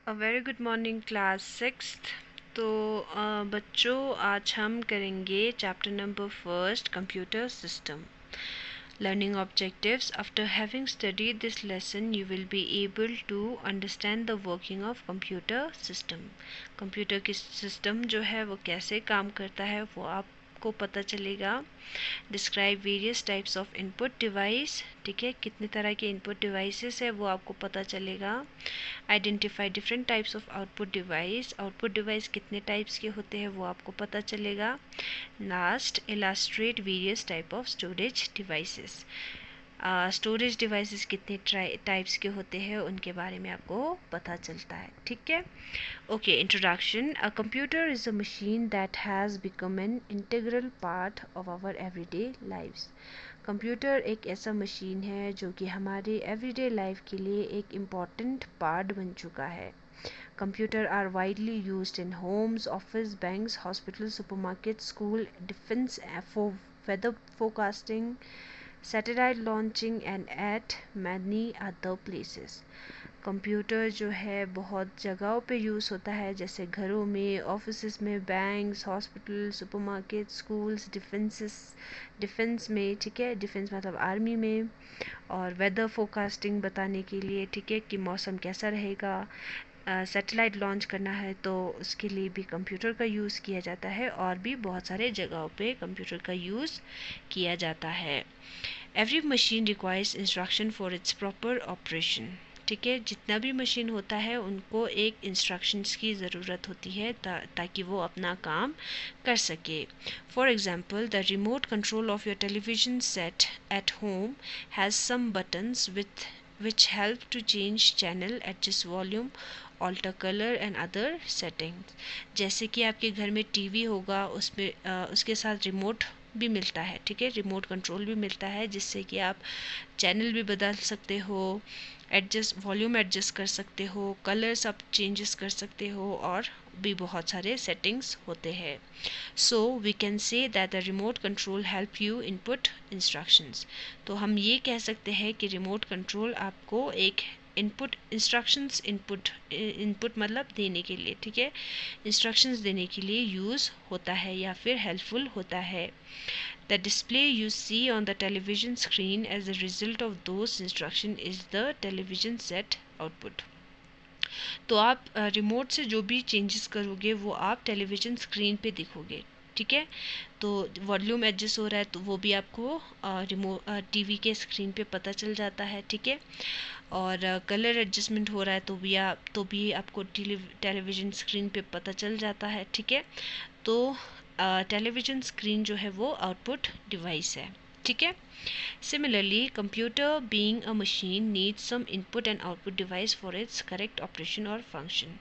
A very good morning class sixth. तो बच्चों आज हम करेंगे chapter number first computer system learning objectives. After having studied this lesson you will be able to understand the working of computer system. Computer की system जो है वो कैसे काम करता है वो आपको पता चलेगा। Describe various types of input device, ठीक है, कितने तरह के इनपुट डिवाइसेस है वो आपको पता चलेगा। Identify different types of output device कितने टाइप्स के होते हैं वो आपको पता चलेगा। Last, illustrate various type of storage devices. Storage devices कितने टाइप्स के होते हैं उनके बारे में आपको पता चलता है, ठीक है। Okay, introduction. A computer is a machine that has become an integral part of our everyday lives. Computer एक ऐसा मशीन है जो कि हमारे एवरीडे लाइफ के लिए एक इम्पॉर्टेंट पार्ट बन चुका है। Computer are widely used in homes, office, banks, hospitals, supermarkets, school, defense, for weather forecasting, satellite launching and at many other places. Computer जो है बहुत जगहों पे यूज़ होता है, जैसे घरों में, ऑफिस में, banks, hospital, supermarket, schools, defence में, ठीक है, डिफेंस मतलब आर्मी में, और वेदर फोरकास्टिंग बताने के लिए, ठीक है, कि मौसम कैसा रहेगा। सैटेलाइट लॉन्च करना है तो उसके लिए भी कंप्यूटर का यूज़ किया जाता है, और भी बहुत सारे जगहों पे कंप्यूटर का यूज़ किया जाता है। Every machine requires instruction for its proper operation, ठीक है, जितना भी मशीन होता है उनको एक इंस्ट्रक्शंस की ज़रूरत होती है ताकि वो अपना काम कर सके। For example, the remote control of your television set at home has some buttons with which help to change channel, adjust volume, alter color and other settings. जैसे कि आपके घर में टीवी होगा, उसमें उसके साथ रिमोट भी मिलता है, ठीक है, रिमोट कंट्रोल भी मिलता है जिससे कि आप चैनल भी बदल सकते हो, वॉल्यूम एडजस्ट कर सकते हो, कलर्स आप चेंजेस कर सकते हो, और भी बहुत सारे सेटिंग्स होते हैं। So we can say that the remote control help you input instructions. तो हम ये कह सकते हैं कि रिमोट कंट्रोल आपको एक इनपुट मतलब देने के लिए, ठीक है, इंस्ट्रक्शंस देने के लिए यूज़ होता है या फिर हेल्पफुल होता है। The display you see on the television screen as a result of those instructions is the television set output. तो आप रिमोट से जो भी चेंजेस करोगे वो आप टेलीविज़न स्क्रीन पे दिखोगे, ठीक है। तो वॉल्यूम एडजस्ट हो रहा है तो वो भी आपको टीवी के स्क्रीन पे पता चल जाता है, ठीक है। और कलर एडजस्टमेंट हो रहा है तो भी आपको टेलीविज़न स्क्रीन पे पता चल जाता है, ठीक है। तो टेलीविज़न स्क्रीन जो है वो आउटपुट डिवाइस है, ठीक है। Similarly, computer being a machine needs some input and output device for its correct operation or function.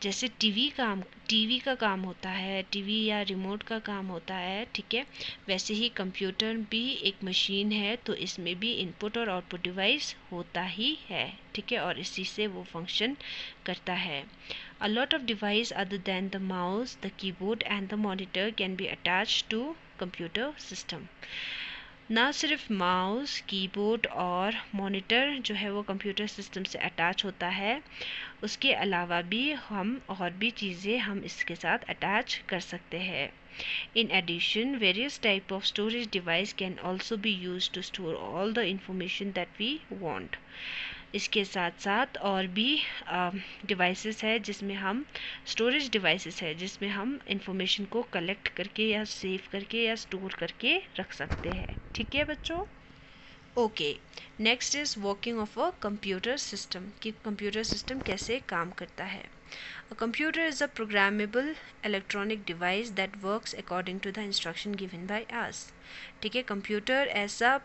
जैसे टीवी का काम होता है, टीवी या रिमोट का काम होता है, ठीक है, वैसे ही कंप्यूटर भी एक मशीन है, तो इसमें भी इनपुट और आउटपुट डिवाइस होता ही है, ठीक है, और इसी से वो फंक्शन करता है। A lot of devices other than the mouse, the keyboard and the monitor can be attached to computer system. ना सिर्फ माउस, कीबोर्ड और मॉनिटर जो है वो कंप्यूटर सिस्टम से अटैच होता है, उसके अलावा भी हम और भी चीज़ें हम इसके साथ अटैच कर सकते हैं। In addition, various type of storage device can also be used to store all the information that we want. इसके साथ साथ और भी डिवाइसेस है जिसमें हम स्टोरेज डिवाइसेस है जिसमें हम इंफॉर्मेशन को कलेक्ट करके या सेव करके या स्टोर करके रख सकते हैं, ठीक है बच्चों। Okay, next is working of a computer system, कि कंप्यूटर सिस्टम कैसे काम करता है। A computer is a programmable electronic device that works according to the instruction given by us, ठीक है। कंप्यूटर ऐसा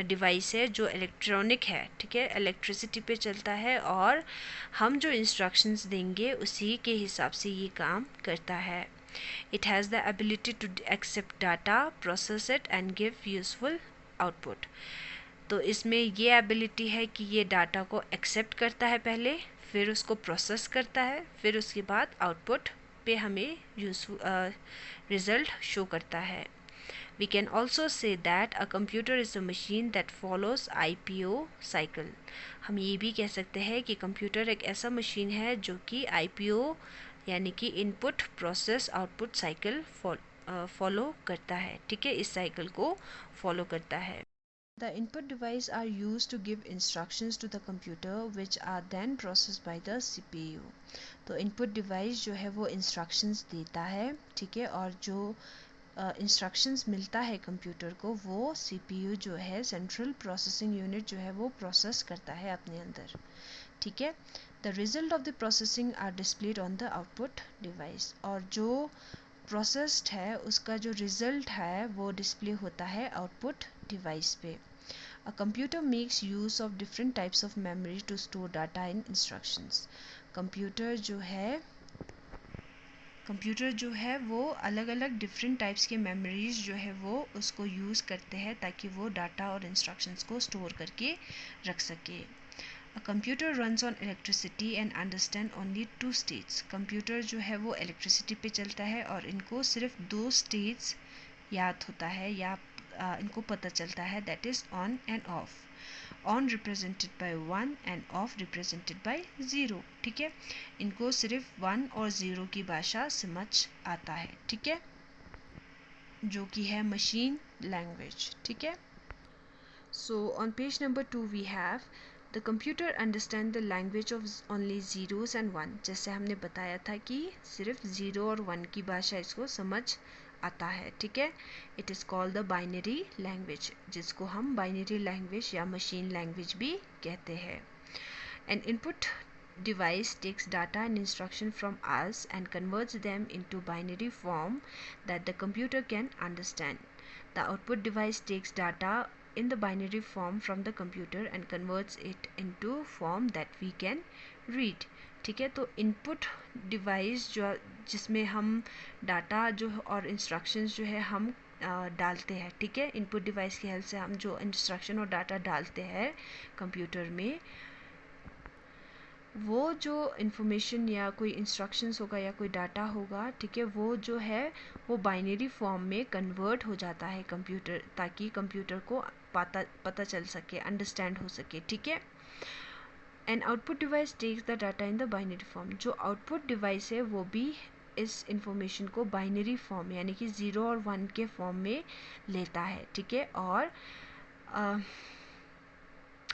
डिवाइस है जो इलेक्ट्रॉनिक है, ठीक है, इलेक्ट्रिसिटी पे चलता है, और हम जो इंस्ट्रक्शंस देंगे उसी के हिसाब से ये काम करता है। It has the ability to accept data, process it and give useful output. तो इसमें ये एबिलिटी है कि ये डाटा को एक्सेप्ट करता है पहले, फिर उसको प्रोसेस करता है, फिर उसके बाद आउटपुट पे हमें यूजफुल रिज़ल्ट शो करता है। We can also say that a computer is a machine that follows IPO cycle. हम ये भी कह सकते हैं कि कंप्यूटर एक ऐसा मशीन है जो कि IPO यानी कि input process output cycle follow करता है, ठीक है, इस साइकिल को फॉलो करता है. The input device are used to give instructions to the computer which are then processed by the CPU. तो input device जो है वो instructions देता है, ठीक है, और जो इंस्ट्रक्शंस मिलता है कंप्यूटर को वो सीपीयू जो है सेंट्रल प्रोसेसिंग यूनिट जो है वो प्रोसेस करता है अपने अंदर, ठीक है. The result of the processing are displayed on the output device, और जो प्रोसेस्ड है उसका जो रिजल्ट है वो डिस्प्ले होता है आउटपुट डिवाइस पे. A computer makes use of different types of memory to store data in instructions. Computer जो है वो अलग अलग डिफरेंट टाइप्स के मेमोरीज जो है वो उसको यूज़ करते हैं ताकि वो डाटा और इंस्ट्रक्शंस को स्टोर करके रख सके. A computer runs on electricity and understand only 2 states. Computer जो है वो इलेक्ट्रिसिटी पे चलता है और इनको सिर्फ 2 स्टेट्स याद होता है या इनको पता चलता है, that is on end of. On represented by 1 end of represented by 0, ठीक है. इनको सिर्फ 1 और 0 की भाषा समझ आता है, ठीक है, जो कि है मशीन लैंग्वेज, ठीक है. So on page number 2 we have the computer understand the language of only zeros and 1. जैसे हमने बताया था कि सिर्फ 0 और 1 की भाषा इसको समझ आता है, ठीक है. It is called the binary language, जिसको हम बाइनरी लैंग्वेज या मशीन लैंग्वेज भी कहते हैं. N input device takes data and instruction from us and converts them into binary form that the computer can understand. The output device takes data in the binary form from the computer and converts it into form that we can read. ठीक है, तो input device जो जिसमें हम data जो और instructions जो है हम डालते हैं, ठीक है. इनपुट डिवाइस की हेल्प से हम जो इंस्ट्रक्शन और डाटा डालते हैं कंप्यूटर में, वो जो इन्फॉर्मेशन या कोई इंस्ट्रक्शंस होगा या कोई डाटा होगा, ठीक है, वो जो है वो बाइनरी फॉर्म में कन्वर्ट हो जाता है कंप्यूटर, ताकि कंप्यूटर को पता चल सके, अंडरस्टैंड हो सके, ठीक है. An output device takes the data in the binary form. जो आउटपुट डिवाइस है वो भी इस इंफॉर्मेशन को बाइनरी फॉर्म यानी कि 0 और 1 के फॉर्म में लेता है, ठीक है, और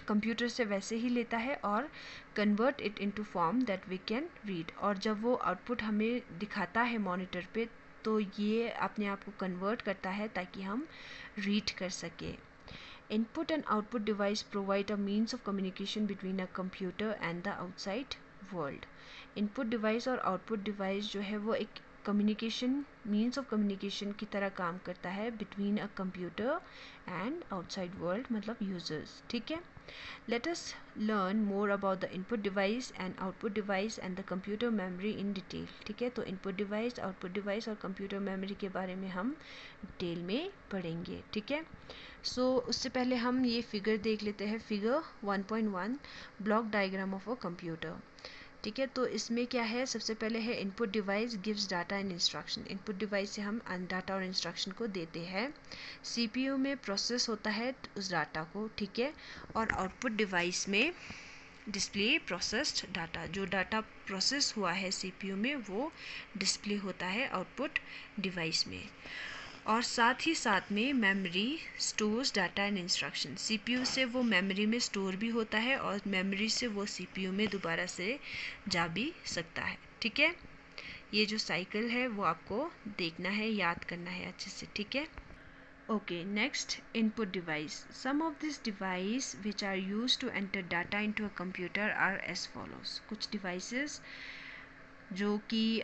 कंप्यूटर से वैसे ही लेता है और convert it into form that we can read. और जब वो आउटपुट हमें दिखाता है मॉनिटर पे तो ये अपने आप को कन्वर्ट करता है ताकि हम रीड कर सके. Input and output device provide a means of communication between a computer and the outside world. Input device और आउटपुट डिवाइस जो है वो एक कम्युनिकेशन मीन्स ऑफ कम्युनिकेशन की तरह काम करता है between a computer and outside world, मतलब यूजर्स, ठीक है. Let us learn more about the input device and output device and the computer memory in detail. ठीक है, तो input device, output device और computer memory के बारे में हम डिटेल में पढ़ेंगे, ठीक है. सो उससे पहले हम ये फिगर देख लेते हैं, figure 1.1 block diagram of a computer. ठीक है, तो इसमें क्या है, सबसे पहले है input device gives data and instruction. Input device से हम डाटा और इंस्ट्रक्शन को देते हैं. सीपीयू में प्रोसेस होता है उस डाटा को, ठीक है, और आउटपुट डिवाइस में डिस्प्ले प्रोसेस्ड डाटा. जो डाटा प्रोसेस हुआ है सीपीयू में वो डिस्प्ले होता है आउटपुट डिवाइस में. और साथ ही साथ में memory stores data and instruction. CPU से वो मेमोरी में स्टोर भी होता है और मेमोरी से वो सीपीयू में दोबारा से जा भी सकता है, ठीक है. ये जो साइकिल है वो आपको देखना है, याद करना है अच्छे से, ठीक है. Okay, next input device. Some of this device which are use to enter data into a computer are as follows. कुछ डिवाइसेस जो कि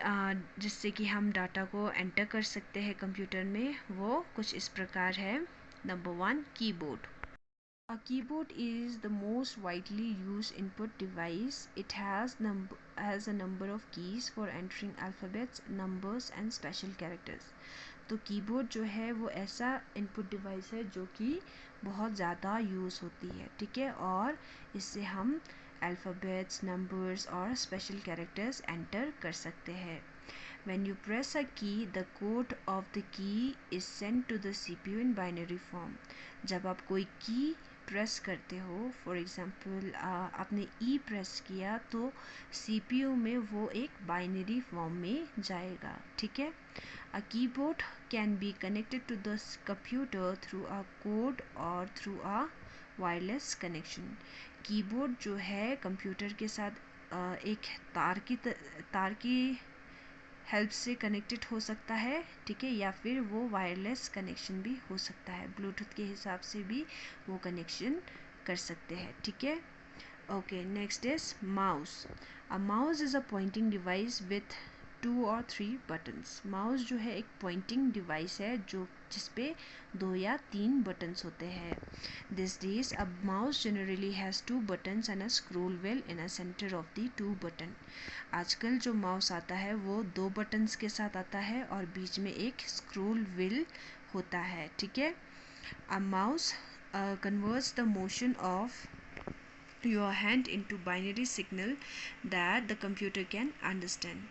जिससे कि हम डाटा को एंटर कर सकते हैं कंप्यूटर में, वो कुछ इस प्रकार है. Number 1, keyboard. A keyboard is the most widely used input device. It has a number of keys for entering alphabets, numbers and special characters. तो कीबोर्ड जो है वो ऐसा इनपुट डिवाइस है जो कि बहुत ज़्यादा यूज़ होती है, ठीक है, और इससे हम अल्फ़ाबेट्स, नंबर्स और स्पेशल कैरेक्टर्स एंटर कर सकते हैं. When you press a key, the code of the key is sent to the CPU in binary form. जब आप कोई की प्रेस करते हो, फॉर एग्जांपल आपने ई प्रेस किया तो CPU में वो एक बाइनरी फॉर्म में जाएगा, ठीक है. A keyboard can be connected to the computer through a code or through a wireless connection. Keyboard जो है कंप्यूटर के साथ एक तार की हेल्प से कनेक्टेड हो सकता है, ठीक है, या फिर वो वायरलेस कनेक्शन भी हो सकता है. ब्लूटूथ के हिसाब से भी वो कनेक्शन कर सकते हैं, ठीक है. Okay, next is mouse. A mouse is a pointing device with 2 or 3 buttons. Mouse जो है एक पॉइंटिंग डिवाइस है जिसपे 2 या 3 बटन्स होते हैं. This days a mouse generally has 2 buttons and a scroll wheel in a center of the 2 button. आजकल जो माउस आता है वो 2 बटन्स के साथ आता है और बीच में एक स्क्रोल व्हील होता है, ठीक है. A mouse converts the motion of your hand into binary signal that the computer can understand.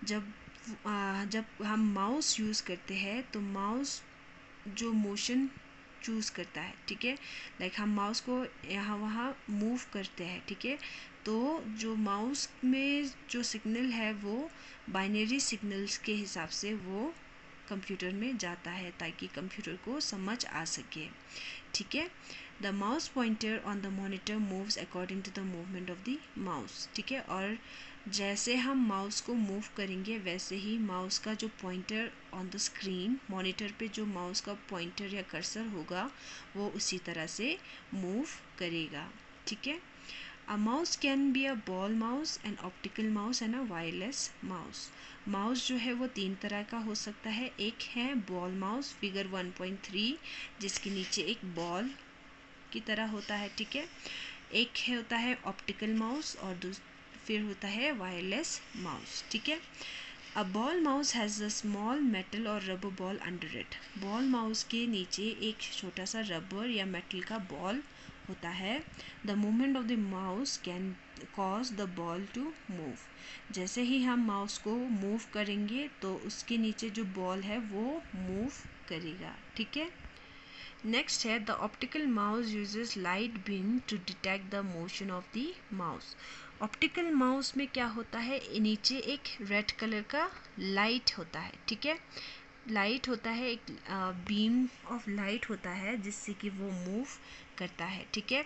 जब हम माउस यूज़ करते हैं तो माउस जो मोशन चूज़ करता है, ठीक है, लाइक हम माउस को यहाँ वहाँ मूव करते हैं, ठीक है, तो जो माउस में जो सिग्नल है वो बाइनरी सिग्नल्स के हिसाब से वो कंप्यूटर में जाता है ताकि कंप्यूटर को समझ आ सके, ठीक है. The mouse pointer on the monitor moves according to the movement of the mouse, ठीक है, और जैसे हम माउस को मूव करेंगे वैसे ही माउस का जो pointer on the screen monitor पे जो माउस का पॉइंटर या कर्सर होगा वो उसी तरह से मूव करेगा, ठीक है. A mouse can be a ball mouse, an optical mouse and a wireless mouse. Mouse जो है वो 3 तरह का हो सकता है. एक है बॉल माउस, फिगर 1.3, जिसके नीचे एक बॉल की तरह होता है, ठीक है. एक होता है ऑप्टिकल माउस और फिर होता है वायरलेस माउस, ठीक है. A ball mouse has a small metal और rubber ball under it. Ball mouse के नीचे एक छोटा सा रबर या मेटल का बॉल होता है. The movement of the mouse can cause the ball to move. जैसे ही हम माउस को मूव करेंगे तो उसके नीचे जो बॉल है वो मूव करेगा, ठीक है. नेक्स्ट है the optical mouse uses light beam to detect the motion of the mouse. Optical mouse में क्या होता है, नीचे एक रेड कलर का लाइट होता है, ठीक है, लाइट होता है, एक बीम ऑफ लाइट होता है जिससे कि वो मूव करता है, ठीक है.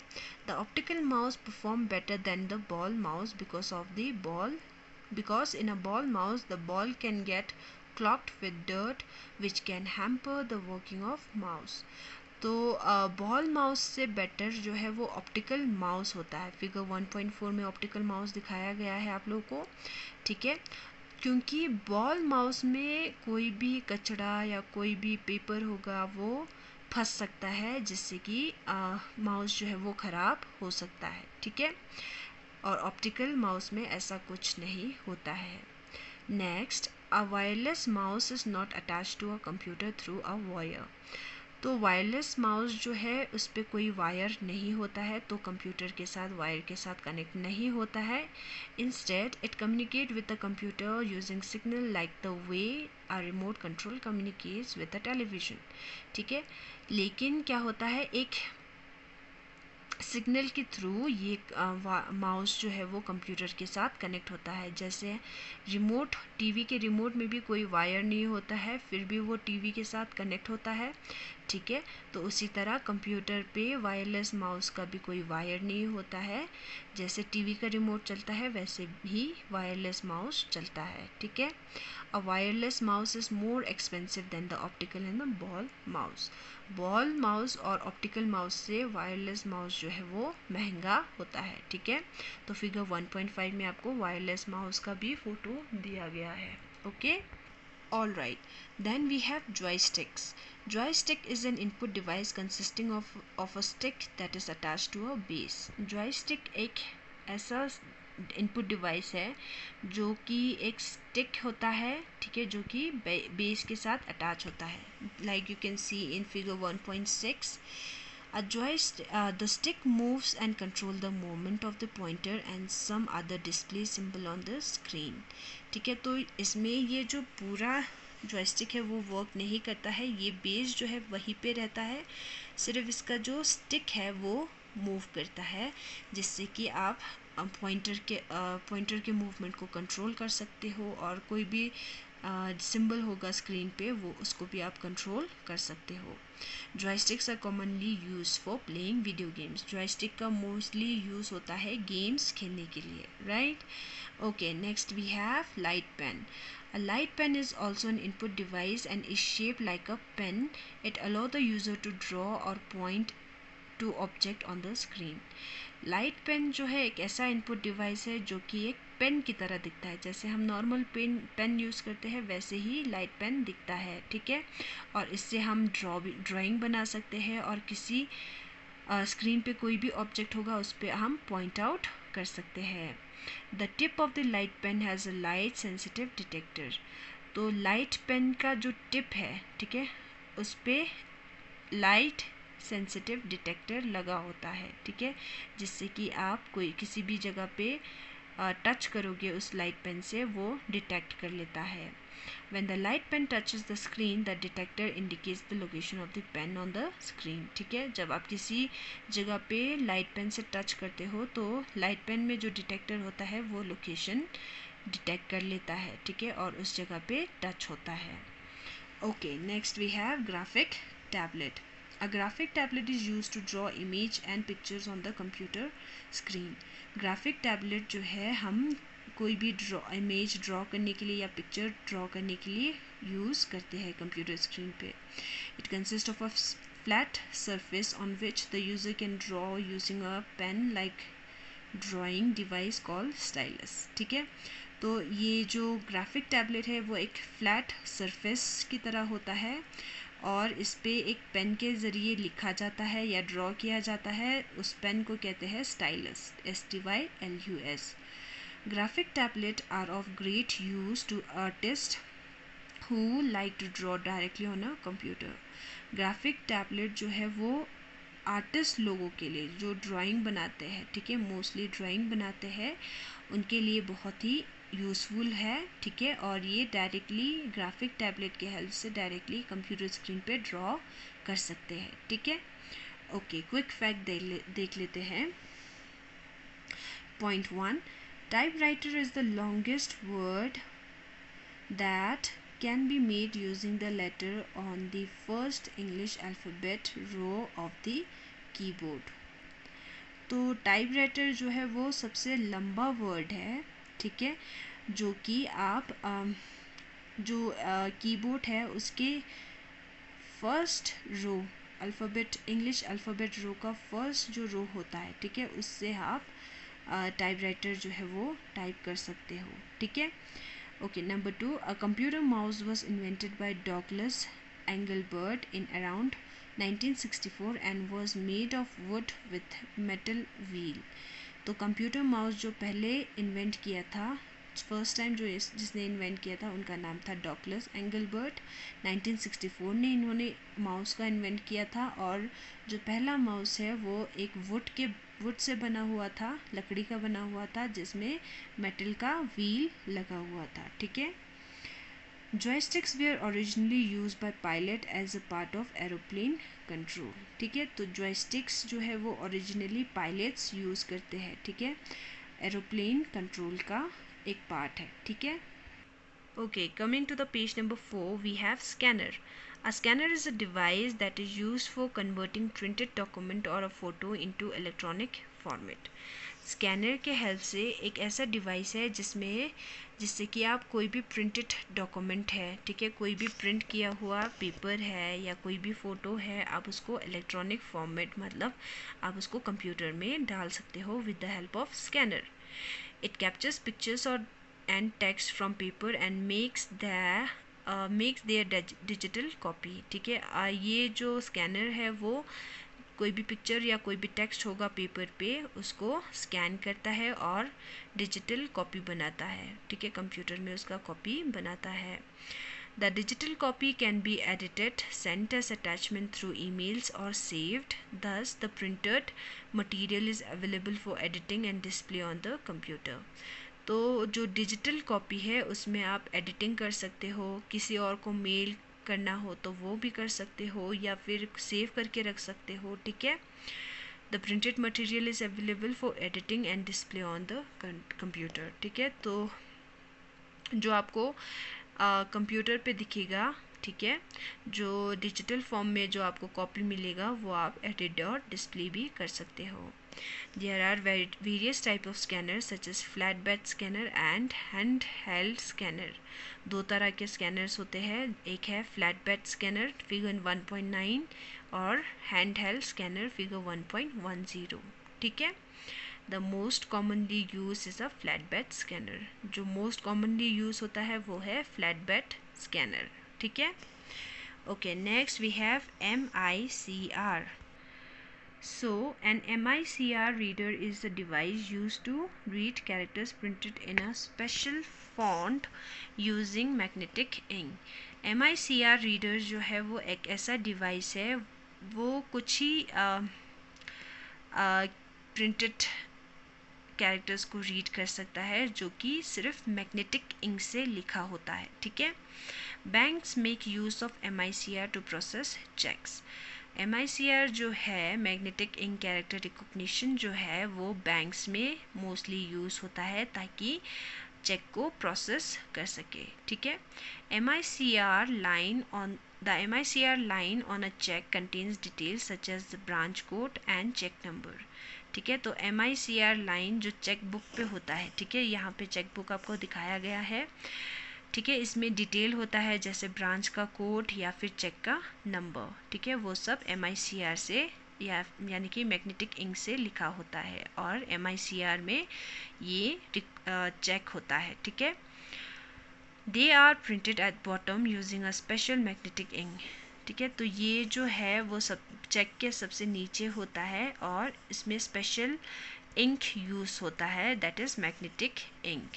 The optical mouse perform better than the ball mouse because in a ball mouse the ball can get clogged with dirt which can hamper the working of mouse. तो बॉल माउस से better जो है वो optical mouse होता है. Figure 1.4 में optical mouse दिखाया गया है आप लोगों को, ठीक है, क्योंकि बॉल माउस में कोई भी कचरा या कोई भी पेपर होगा वो फंस सकता है जिससे कि माउस जो है वो ख़राब हो सकता है, ठीक है, और ऑप्टिकल माउस में ऐसा कुछ नहीं होता है. Next, a wireless mouse is not attach to a computer through a wire. तो वायरलेस माउस जो है उस पर कोई वायर नहीं होता है तो कंप्यूटर के साथ वायर के साथ कनेक्ट नहीं होता है. Instead it communicate with the computer using signal like the way a remote control communicates with the television, ठीक है. लेकिन क्या होता है, एक सिग्नल के थ्रू ये माउस जो है वो कंप्यूटर के साथ कनेक्ट होता है. जैसे रिमोट, टीवी के रिमोट में भी कोई वायर नहीं होता है फिर भी वो टीवी के साथ कनेक्ट होता है, ठीक है. तो उसी तरह कंप्यूटर पे वायरलेस माउस का भी कोई वायर नहीं होता है. जैसे टीवी का रिमोट चलता है वैसे भी वायरलेस माउस चलता है, ठीक है. अ wireless mouse is more expensive than the optical and the ball mouse. Ball mouse और ऑप्टिकल माउस से वायरलेस माउस जो है वो महंगा होता है, ठीक है. तो फिगर 1.5 में आपको वायरलेस माउस का भी फ़ोटो दिया गया है, okay. Alright, then we have joysticks. Joystick is an input device consisting of a stick that is attached to a base. Joystick एक ऐसा इनपुट डिवाइस है जो कि एक स्टिक होता है, ठीक है, जो कि बेस के साथ अटैच होता है. Like you can see in figure 1.6. The stick moves and control the movement of the pointer and some other display symbol on the screen. ठीक है, तो इसमें ये जो पूरा जॉयस्टिक है वो वर्क नहीं करता है, ये बेस जो है वहीं पे रहता है, सिर्फ इसका जो स्टिक है वो मूव करता है, जिससे कि आप पॉइंटर के मूवमेंट को कंट्रोल कर सकते हो और कोई भी सिंबल होगा स्क्रीन पे वो उसको भी आप कंट्रोल कर सकते हो. Joysticks are commonly use for playing video games. Joystick का मोस्टली यूज़ होता है गेम्स खेलने के लिए, right. Okay, next we have light pen. A light pen is also an input device and is shaped like a pen. It allows the user to draw or point to object on the screen. Light pen जो है एक ऐसा input device है जो कि एक pen की तरह दिखता है. जैसे हम नॉर्मल पेन यूज़ करते हैं वैसे ही लाइट पेन दिखता है, ठीक है. और इससे हम ड्राइंग बना सकते हैं और किसी स्क्रीन पे कोई भी ऑब्जेक्ट होगा उस पर हम पॉइंट आउट कर सकते हैं. The tip of the light pen has a light sensitive detector. तो लाइट पेन का जो टिप है, ठीक है, उस पर लाइट सेंसिटिव डिटेक्टर लगा होता है, ठीक है, जिससे कि आप कोई किसी भी जगह पे टच करोगे उस लाइट पेन से वो डिटेक्ट कर लेता है. When the light pen touches the screen, the detector indicates the location of the pen on the screen. ठीक है, जब आप किसी जगह पे लाइट पेन से टच करते हो तो लाइट पेन में जो डिटेक्टर होता है वो लोकेशन डिटेक्ट कर लेता है, ठीक है, और उस जगह पे टच होता है. Okay, next we have graphic tablet. A graphic tablet is used to draw image and pictures on the computer screen. Graphic tablet जो है हम कोई भी इमेज ड्रॉ करने के लिए या पिक्चर ड्रॉ करने के लिए यूज़ करते हैं कंप्यूटर स्क्रीन पे. It consist of a flat surface on which the user can draw using a pen like drawing device called stylus. ठीक है, तो ये जो ग्राफिक टैबलेट है वो एक फ्लैट सरफेस की तरह होता है और इस पे एक पेन के ज़रिए लिखा जाता है या ड्रॉ किया जाता है. उस पेन को कहते हैं stylus, STYLUS. Graphic tablets are of great use to artists who like to draw directly on a computer. Graphic tablet जो है वो आर्टिस्ट लोगों के लिए जो ड्राइंग बनाते हैं, ठीक है, मोस्टली ड्राइंग बनाते हैं, उनके लिए बहुत ही यूज़फुल है, ठीक है, और ये डायरेक्टली ग्राफिक टैबलेट के हेल्प से डायरेक्टली कंप्यूटर स्क्रीन पे ड्रॉ कर सकते हैं. ठीक है, ओके, क्विक फैक्ट देख लेते हैं. Point 1. Typewriter is the longest word that can be made using the letter on the first English alphabet row of the keyboard. तो टाइपराइटर जो है वो सबसे लंबा वर्ड है, ठीक है, जो कि आप जो कीबोर्ड है उसके first row alphabet English alphabet row का फर्स्ट जो रो होता है, ठीक है, उससे आप टाइपराइटर जो है वो टाइप कर सकते हो. ठीक है, okay. Number 2. A computer mouse was invented by Douglas Engelbart in around 1964 and was made of would with metal wheel. तो कंप्यूटर माउस जो पहले इन्वेंट किया था, फर्स्ट टाइम जो जिसने इन्वेंट किया था उनका नाम था डॉगलस एंगलबर्ट. 1964 में इन्होंने माउस का इन्वेंट किया था और जो पहला माउस है वो एक वुड से बना हुआ था, लकड़ी का बना हुआ था, जिसमें मेटल का व्हील लगा हुआ था. ठीक है, joysticks were originally used by pilot as a part of aeroplane control. ठीक है, तो जॉयस्टिक्स जो है वो ओरिजिनली पायलट्स यूज़ करते हैं, ठीक है, एरोप्लेन कंट्रोल का एक पार्ट है. ठीक है, okay. Coming to the page number 4, we have scanner. A scanner is a device that is used for converting printed document or a photo into electronic format. Scanner के help से एक ऐसा device है जिससे कि आप कोई भी प्रिंटेड डॉक्यूमेंट है, ठीक है, कोई भी प्रिंट किया हुआ पेपर है या कोई भी फ़ोटो है, आप उसको इलेक्ट्रॉनिक फॉर्मेट मतलब आप उसको कंप्यूटर में डाल सकते हो with the help of scanner. It captures pictures और and text from paper and makes their digital copy. ठीक है, ये जो स्कैनर है वो कोई भी पिक्चर या कोई भी टेक्स्ट होगा पेपर पे उसको स्कैन करता है और डिजिटल कॉपी बनाता है. ठीक है, कंप्यूटर में उसका कॉपी बनाता है. The digital copy can be edited, sent as attachment through emails or saved. Thus, the printed material is available for editing and display on the computer. तो जो डिजिटल कॉपी है उसमें आप एडिटिंग कर सकते हो, किसी और को मेल करना हो तो वो भी कर सकते हो, या फिर सेव करके रख सकते हो, ठीक है. The printed material is available for editing and display on the computer, ठीक है. तो जो आपको कंप्यूटर पे दिखेगा, ठीक है, जो डिजिटल फॉर्म में जो आपको कॉपी मिलेगा वो आप एडिट और डिस्प्ले भी कर सकते हो. There are various type of scanners such as flatbed scanner and handheld scanner. दो तरह के स्कैनर्स होते हैं, एक है flatbed scanner फिगर 1.9 और handheld scanner फिगर 1.10, ठीक है. The most commonly used is a flatbed scanner. जो most commonly use होता है वो है flatbed scanner, ठीक है. Okay, next we have MICR. So, an MICR reader is a device used to read characters printed in a special font using magnetic ink. MICR reader जो है वो एक ऐसा डिवाइस है, वो कुछ ही प्रिंटेड कैरेक्टर्स को रीड कर सकता है जो कि सिर्फ मैग्नेटिक इंक से लिखा होता है, ठीक है. Banks make use of MICR to process cheques. MICR जो है, मैग्नेटिक इंक कैरेक्टर रिकॉग्निशन जो है, वो बैंक्स में मोस्टली यूज़ होता है ताकि चेक को प्रोसेस कर सके, ठीक है. MICR line on a check contains details such as the branch code and check number, ठीक है. तो MICR लाइन जो चेक बुक पे होता है, ठीक है, यहाँ पे चेक बुक आपको दिखाया गया है, ठीक है. इसमें डिटेल होता है जैसे ब्रांच का कोड या फिर चेक का नंबर, ठीक है. वो सब MICR से यानी कि मैग्नेटिक इंक से लिखा होता है और MICR में ये चेक होता है, ठीक है. They are printed at bottom using a special magnetic ink, ठीक है. तो ये जो है वो सब चेक के सबसे नीचे होता है और इसमें स्पेशल इंक यूज़ होता है, that is magnetic ink.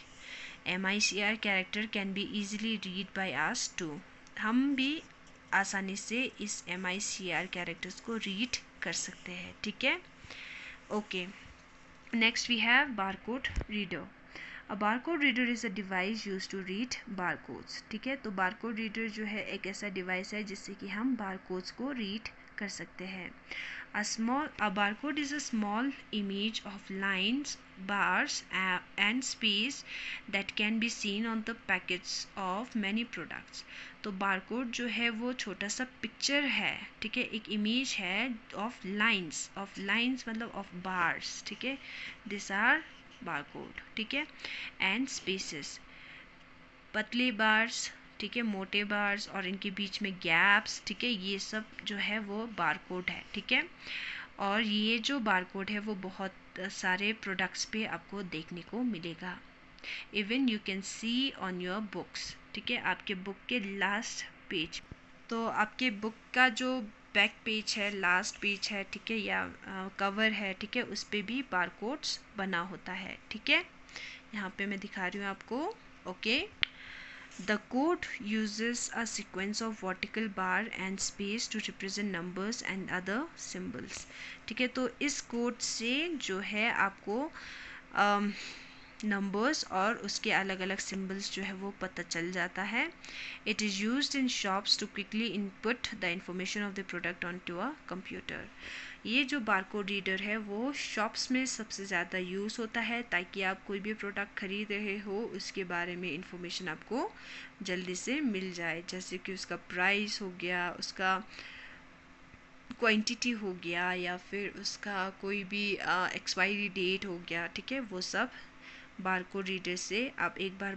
MICR character can be easily read by us too. हम भी आसानी से इस MICR कैरेक्टर्स को रीड कर सकते हैं, ठीक है. Okay, next we have barcode reader. A barcode reader is a device use to read barcodes, ठीक है. तो बारकोड रीडर जो है एक ऐसा डिवाइस है जिससे कि हम बारकोड्स को रीड कर सकते हैं. A barcode is a small image of lines, bars, and space that can be seen on the packets of many products. तो बारकोड जो है वो छोटा सा पिक्चर है, ठीक है, एक इमेज है ऑफ लाइंस मतलब ऑफ बार्स, ठीक है. दिस आर बारकोड, ठीक है. एंड स्पेसेस, पतले बार्स, ठीक है, मोटे बार्स और इनके बीच में गैप्स, ठीक है, ये सब जो है वो बारकोड है, ठीक है. और ये जो बारकोड है वो बहुत सारे प्रोडक्ट्स पे आपको देखने को मिलेगा. Even you can see on your books, ठीक है, आपके बुक के लास्ट पेज. तो आपके बुक का जो बैक पेज है, लास्ट पेज है, ठीक है, या कवर है, ठीक है, उस पर भी बारकोड्स बना होता है, ठीक है. यहाँ पे मैं दिखा रही हूँ आपको. Okay, The code uses a sequence of vertical bar and space to represent numbers and other symbols, ठीक है. तो इस कोड से जो है आपको नंबर्स और उसके अलग अलग सिम्बल्स जो है वो पता चल जाता है. It is used in shops to quickly input the information of the product on to a computer. ये जो बारकोड रीडर है वो शॉप्स में सबसे ज़्यादा यूज़ होता है ताकि आप कोई भी प्रोडक्ट ख़रीद रहे हो उसके बारे में इंफॉर्मेशन आपको जल्दी से मिल जाए, जैसे कि उसका प्राइस हो गया, उसका क्वांटिटी हो गया, या फिर उसका कोई भी एक्सपायरी डेट हो गया, ठीक है. वो सब बारकोड रीडर से आप एक बार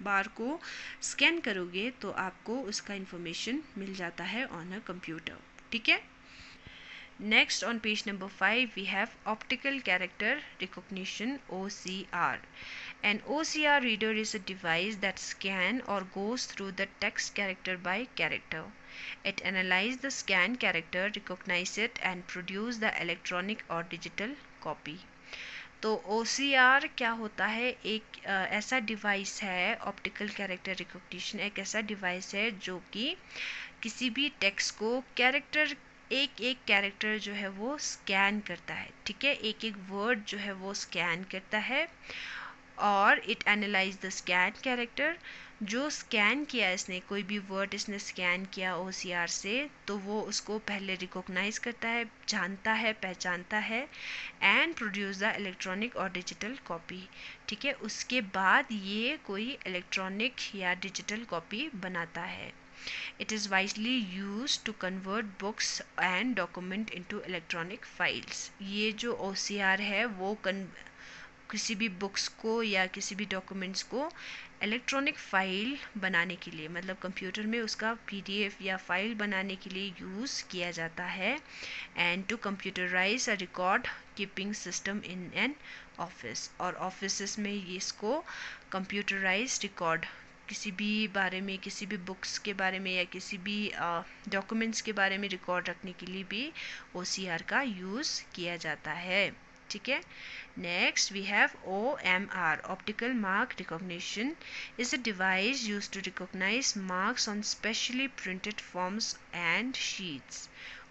बार को स्कैन करोगे तो आपको उसका इंफॉर्मेशन मिल जाता है ऑन अ कंप्यूटर, ठीक है. Next, on page number 5, we have optical character recognition, OCR. An OCR reader is a device that scans or goes through the text character by character. It analyzes the scanned character, recognizes it, and produces the electronic or digital copy. तो OCR क्या होता है, एक ऐसा device है, optical character recognition एक ऐसा device है जो कि किसी भी टेक्स्ट को कैरेक्टर, एक एक कैरेक्टर जो है वो स्कैन करता है, ठीक है, एक एक वर्ड जो है वो स्कैन करता है, और it analyse the scan character. जो स्कैन किया इसने, कोई भी वर्ड इसने स्कैन किया OCR से, तो वो उसको पहले रिकॉग्नाइज करता है, जानता है, पहचानता है, एंड प्रोड्यूस द इलेक्ट्रॉनिक और डिजिटल कॉपी, ठीक है। उसके बाद ये कोई इलेक्ट्रॉनिक या डिजिटल कॉपी बनाता है। It is widely used to convert books and document into electronic files. ये जो OCR है वो किसी भी बुक्स को या किसी भी डॉक्यूमेंट्स को इलेक्ट्रॉनिक फाइल बनाने के लिए, मतलब कंप्यूटर में उसका PDF या फाइल बनाने के लिए यूज़ किया जाता है, and to computerise a record keeping system in an office. और ऑफिस में ये इसको कंप्यूटराइज रिकॉर्ड, किसी भी बारे में, किसी भी बुक्स के बारे में या किसी भी डॉक्यूमेंट्स के बारे में रिकॉर्ड रखने के लिए भी OCR का यूज़ किया जाता है, ठीक है। Next we have OMR, optical mark recognition, is a device used to recognize marks on specially printed forms and sheets.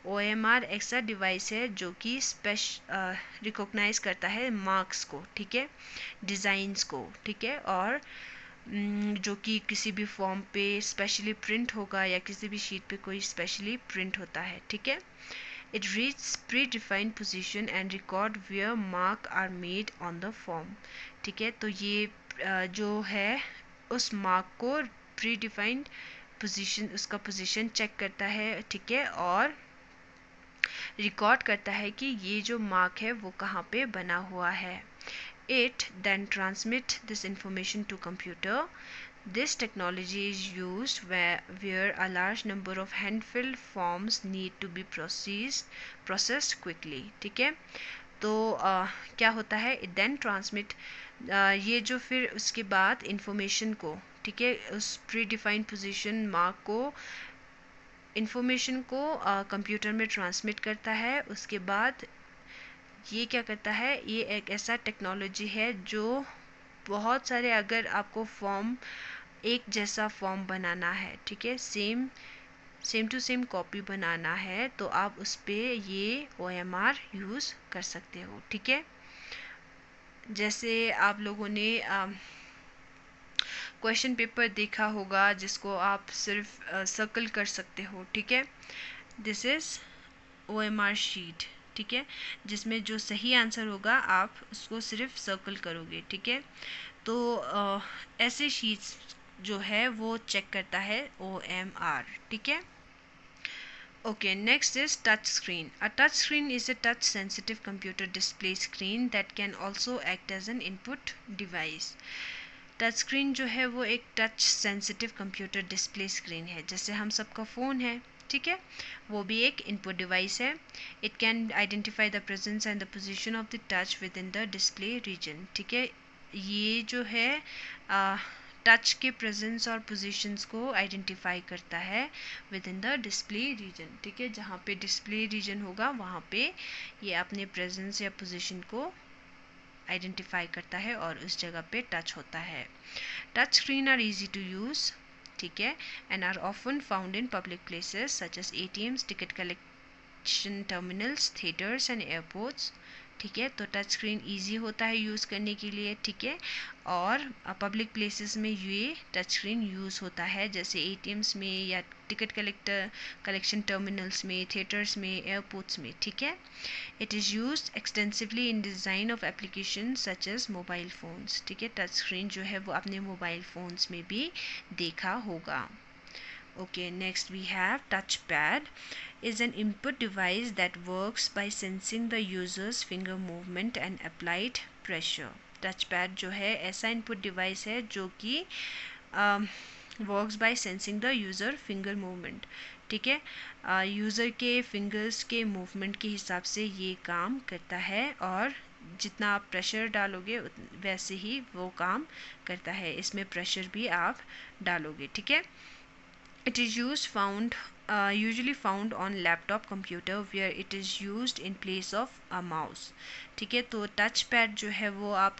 OMR ऐसा डिवाइस है जो कि रिकॉग्नाइज करता है मार्क्स को, ठीक है, डिज़ाइंस को, ठीक है, और जो कि किसी भी फॉर्म पे स्पेशली प्रिंट होगा या किसी भी शीट पे कोई स्पेशली प्रिंट होता है, ठीक है। It reads predefined position and record where mark are made on the form, ठीक है। तो ये जो है उस मार्क को predefined position, उसका पोजीशन चेक करता है, ठीक है, और रिकॉर्ड करता है कि ये जो मार्क है वो कहाँ पे बना हुआ है। It then transmit this information to computer. This technology is used where a large number of hand-filled forms need to be processed quickly, ठीक है। तो क्या होता है, it then transmit, ये जो फिर उसके बाद इंफॉर्मेशन को, ठीक है, उस प्री-डिफाइंड पोजीशन मार्क को, इंफॉर्मेशन को कंप्यूटर में ट्रांसमिट करता है। उसके बाद ये क्या करता है, ये एक ऐसा टेक्नोलॉजी है जो बहुत सारे, अगर आपको फॉर्म, एक जैसा फॉर्म बनाना है, ठीक है, सेम टू सेम कॉपी बनाना है, तो आप उस पर ये OMR यूज़ कर सकते हो, ठीक है। जैसे आप लोगों ने क्वेश्चन पेपर देखा होगा जिसको आप सिर्फ सर्कल कर सकते हो, ठीक है, दिस इज़ OMR शीट, ठीक है, जिसमें जो सही आंसर होगा आप उसको सिर्फ सर्कल करोगे, ठीक है। तो ऐसे शीट्स जो है वो चेक करता है OMR, ठीक है। Okay, next is touch screen. A touch screen is a touch sensitive computer display screen that can also act as an input device. Touch screen जो है वो एक touch sensitive computer display screen है, जैसे हम सबका फ़ोन है, ठीक है, वो भी एक इनपुट डिवाइस है। It can identify the presence and the position of the touch within the display region, ठीक है। ये जो है टच के प्रेजेंस और पोजीशंस को आइडेंटिफाई करता है within the display region, ठीक है, जहाँ पे डिस्प्ले रीजन होगा वहाँ पे ये अपने प्रेजेंस या पोजीशन को आइडेंटिफाई करता है और उस जगह पे टच होता है। Touch screen are easy to use, ठीक है, and are often found in public places such as ATMs, ticket collection terminals, theatres and airports, ठीक है। तो टच स्क्रीन ईजी होता है यूज़ करने के लिए, ठीक है, और पब्लिक प्लेसेस में ये टच स्क्रीन यूज़ होता है, जैसे ATMs में या टिकट कलेक्शन टर्मिनल्स में, थिएटर्स में, एयरपोर्ट्स में, ठीक है। It is used extensively in design of application such as mobile phones, ठीक है। टच स्क्रीन जो है वो अपने मोबाइल फ़ोन्स में भी देखा होगा। Okay, next we have touchpad is an input device that works by sensing the user's finger movement and applied pressure. touchpad जो है ऐसा input device है जो कि works by sensing the user finger movement, ठीक है, यूज़र के fingers के मूवमेंट के हिसाब से ये काम करता है, और जितना आप प्रेशर डालोगे वैसे ही वो काम करता है, इसमें प्रेशर भी आप डालोगे, ठीक है। It is usually found on laptop computer where it is used in place of a mouse. ठीक है, तो टच पैड जो है वो आप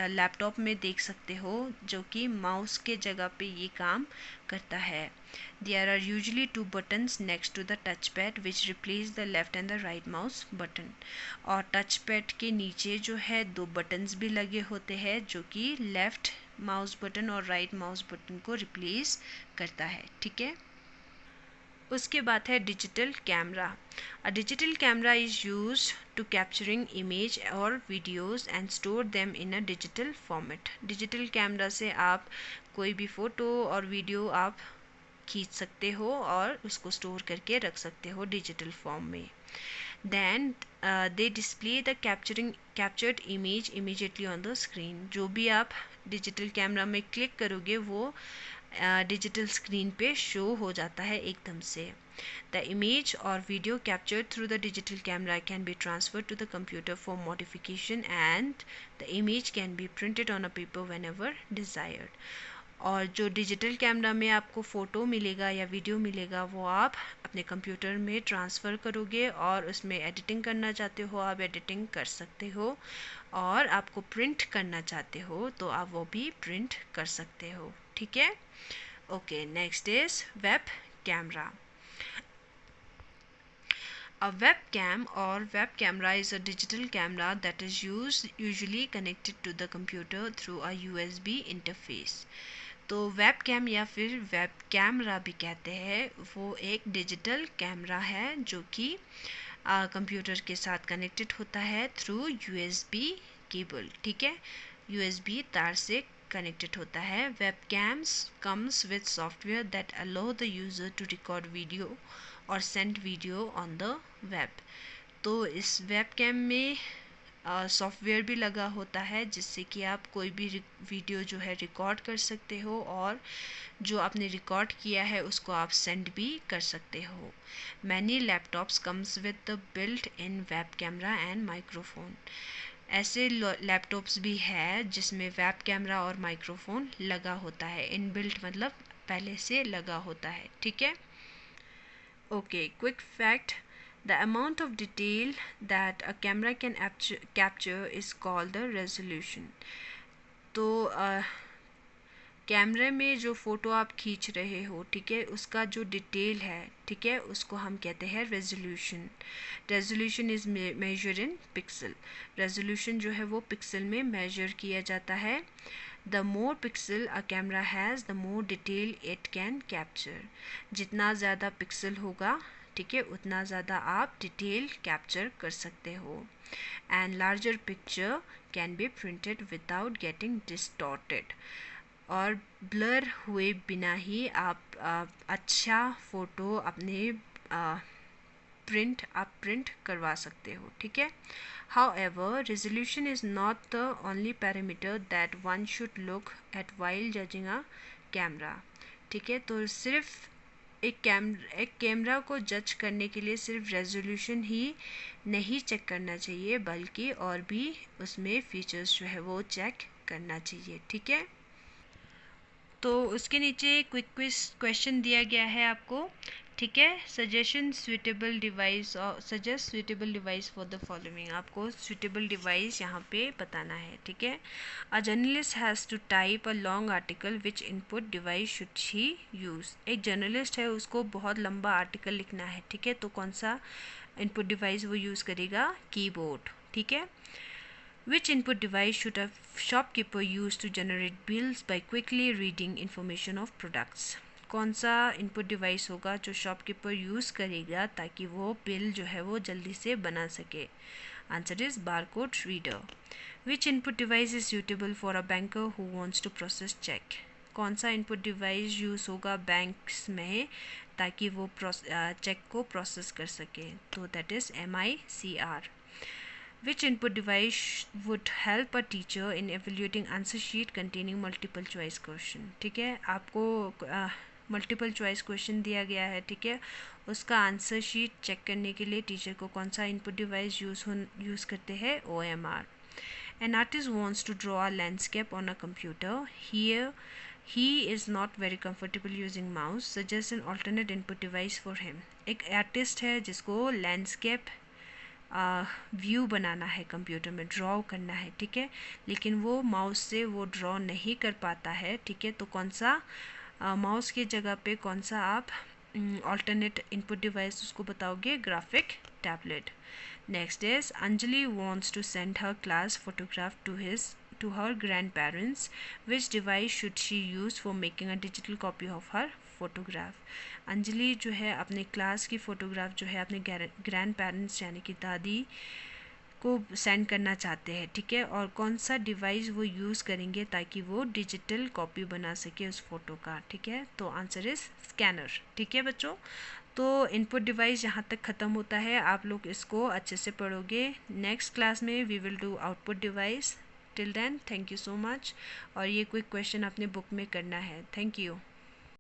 लैपटॉप में देख सकते हो जो कि माउस के जगह पे ये काम करता है. There are usually two buttons next to the touchpad which replace the left and the right mouse button. और टच पैड के नीचे जो है दो बटन्स भी लगे होते हैं जो कि लेफ्ट माउस बटन और राइट माउस बटन को रिप्लेस करता है. ठीक है, उसके बाद है digital camera. A digital camera is use to capturing image और videos and store them in a digital format. Digital camera से आप कोई भी फ़ोटो और वीडियो आप खींच सकते हो और उसको स्टोर करके रख सकते हो डिजिटल फॉर्म में. Then they display the captured image immediately on the screen. जो भी आप डिजिटल कैमरा में क्लिक करोगे वो डिजिटल स्क्रीन पे शो हो जाता है एकदम से. The image or video captured through the digital camera can be transferred to the computer for modification and the image can be printed on a paper whenever desired. और जो digital camera में आपको photo मिलेगा या video मिलेगा वो आप अपने कंप्यूटर में ट्रांसफ़र करोगे और उसमें एडिटिंग करना चाहते हो आप एडिटिंग कर सकते हो और आपको प्रिंट करना चाहते हो तो आप वो भी प्रिंट कर सकते हो. ठीक है, okay. Next is web camera. A webcam or web camera is a digital camera that is usually connected to the computer through a USB interface. तो वेब कैम या फिर वेब कैमरा भी कहते हैं वो एक डिजिटल कैमरा है जो कि कंप्यूटर के साथ कनेक्टेड होता है थ्रू USB केबल. ठीक है, USB तार से connected होता है. Webcams comes with software that allow the user to record video or send video on the web. तो इस webcam में सॉफ्टवेयर भी लगा होता है जिससे कि आप कोई भी वीडियो जो है रिकॉर्ड कर सकते हो और जो आपने रिकॉर्ड किया है उसको आप सेंड भी कर सकते हो. Many laptops comes with the built in web camera and microphone. ऐसे लैपटॉप्स भी है जिसमें वेब कैमरा और माइक्रोफोन लगा होता है. इनबिल्ट मतलब पहले से लगा होता है. ठीक है, okay. Quick fact. The amount of detail that a camera can capture is called the resolution. तो कैमरे में जो फ़ोटो आप खींच रहे हो ठीक है उसका जो डिटेल है ठीक है उसको हम कहते हैं resolution. Resolution is measure in pixel. Resolution जो है वो पिक्सल में मेजर किया जाता है. The more pixel a camera has, the more detail it can capture. जितना ज़्यादा पिक्सल होगा ठीक है उतना ज़्यादा आप डिटेल कैप्चर कर सकते हो. And larger picture can be printed without getting distorted. और ब्लर हुए बिना ही आप अच्छा फ़ोटो अपने प्रिंट करवा सकते हो. ठीक है. However, resolution is not the only parameter that one should look at while judging a camera. ठीक है, तो सिर्फ एक कैमरा को जज करने के लिए सिर्फ रेजोल्यूशन ही नहीं चेक करना चाहिए बल्कि और भी उसमें फीचर्स जो है वो चेक करना चाहिए. ठीक है, तो उसके नीचे क्विक क्वेश्चन दिया गया है आपको. ठीक है, suggest suitable device for the following. आपको सुइटेबल डिवाइस यहाँ पे बताना है. ठीक है, a journalist has to type a long article which input device should he use. एक जर्नलिस्ट है उसको बहुत लंबा आर्टिकल लिखना है. ठीक है, तो कौन सा इनपुट डिवाइस वो यूज़ करेगा? कीबोर्ड. ठीक है. Which input device should a shopkeeper use to generate bills by quickly reading information of products? कौन सा इनपुट डिवाइस होगा जो शॉपकीपर यूज़ करेगा ताकि वो बिल जो है वो जल्दी से बना सके? Answer is barcode reader. Which input device is suitable for a banker who wants to process cheque? कौन सा इनपुट डिवाइस यूज़ होगा बैंक्स में ताकि वो चेक को प्रोसेस कर सके? तो that is MICR. Which input device would help a teacher in evaluating answer sheet containing multiple choice question? ठीक है, आपको मल्टीपल चॉइस क्वेश्चन दिया गया है. ठीक है, उसका आंसर शीट चेक करने के लिए टीचर को कौन सा इनपुट डिवाइस यूज़ करते हैं? OMR. An artist wants to draw a landscape on a computer. Here he is not very comfortable using mouse, suggest an alternate input device for him. एक artist है जिसको landscape view बनाना है, computer में draw करना है, ठीक है, लेकिन वो माउस से वो ड्रॉ नहीं कर पाता है, ठीक है, तो कौन सा माउस की जगह पे कौन सा आप alternate input device उसको बताओगे? Graphic tablet. Next is Anjali wants to send her class photograph to her grandparents. Which device should she use for making a digital copy of her photograph? Anjali जो है अपने क्लास की photograph जो है अपने grand parents यानी कि दादी को सेंड करना चाहते हैं, ठीक है, और कौन सा डिवाइस वो यूज़ करेंगे ताकि वो डिजिटल कॉपी बना सके उस फ़ोटो का, ठीक है, तो आंसर इज़ स्कैनर. ठीक है बच्चों, तो इनपुट डिवाइस यहाँ तक ख़त्म होता है. आप लोग इसको अच्छे से पढ़ोगे. नेक्स्ट क्लास में we will do output device. Till then thank you so much. और ये कोई क्वेश्चन अपने बुक में करना है. Thank you.